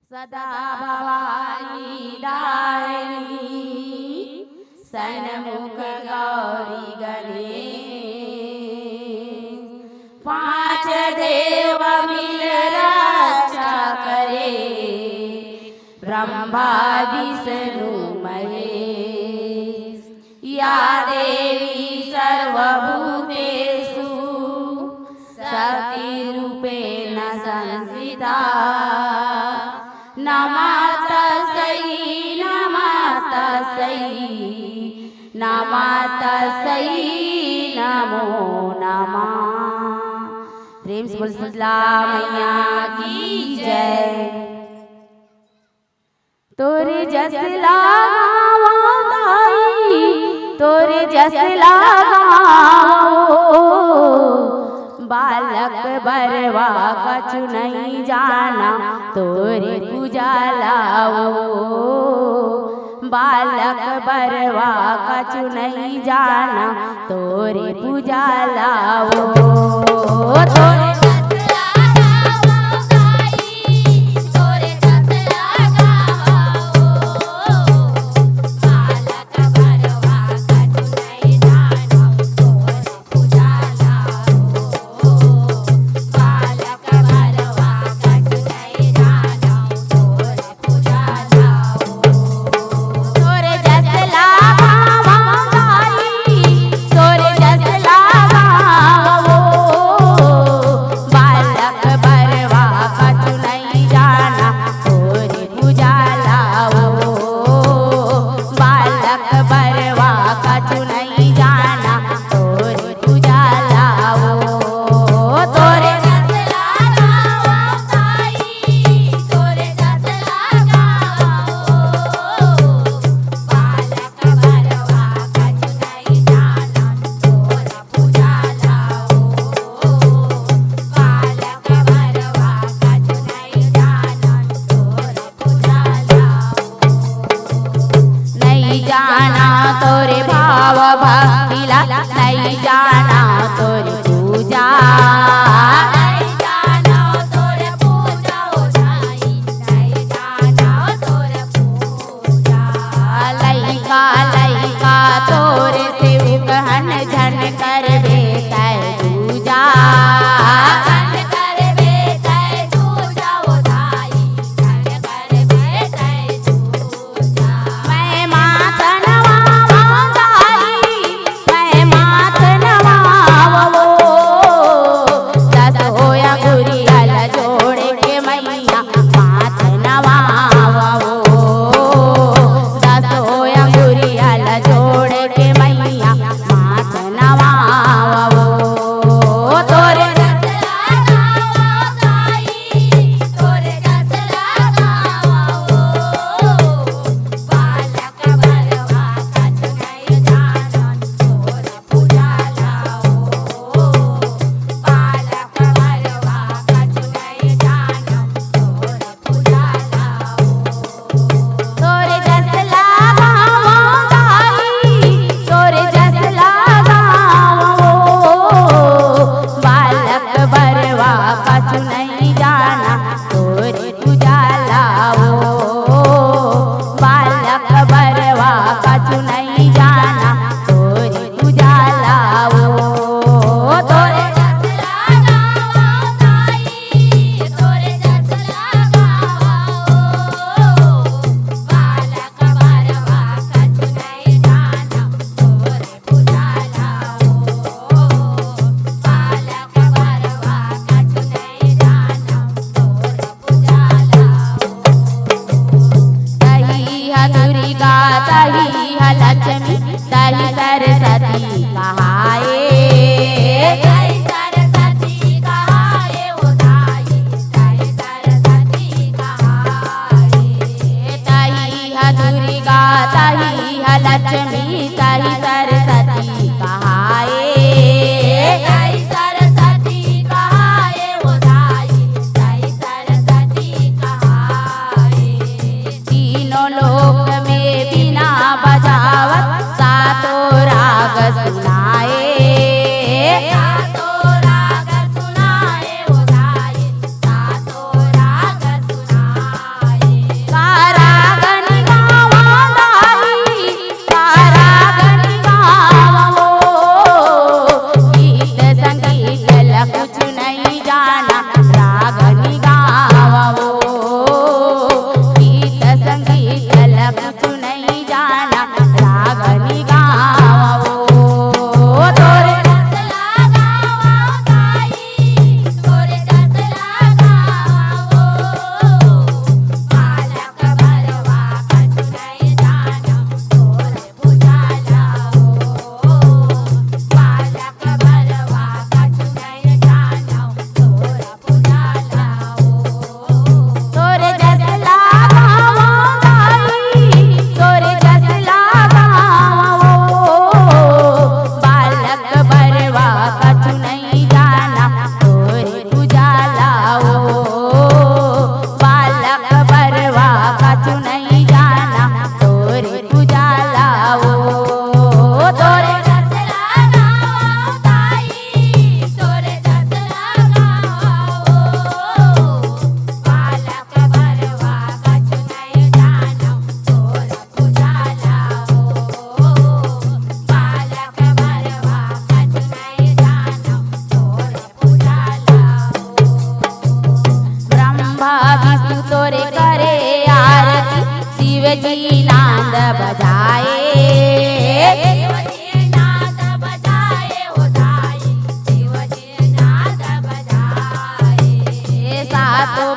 सदा भवानी दायिनी सन्मुख गौरी गणेश। पांच देव मिल रक्षा करे ब्रह्मा विष्णु महेश। या देवी सर्वभूतेषु शक्तिरूपेण संस्थिता। नमस्तस्यै नमस्तस्यै नमस्तस्यै नमो नमः। प्रेम से बोल शीतला मैया की जय। तोरे जस लगाओ दाई तोरे जस लगाओ बालक बरवा कछु नहीं जाना तोरे पूजा लाओ। बालक बरवा कछु नहीं जाना तोरे पूजा लाओ। तोरे तोरे भाव भक्तिला नहीं जाना तोरे पूजा। नहीं जाना तोरे पूजा हो जाई नहीं जाना तोरे पूजा। लइका लइका तोरे सेवक हन झन कर बेतै पूजा। झन कर बेतै पूजा हो जाई झन कर बेतै पूजा। मैं माता जाना रागनी गावो गीत संगीत कुछ नहीं जाना रागनी गावो तोरे तोरे करे आरती शिव जी नाद बजाए शिव जी नाद बजाए ओ धाई शिव जी नाद बजाए सातों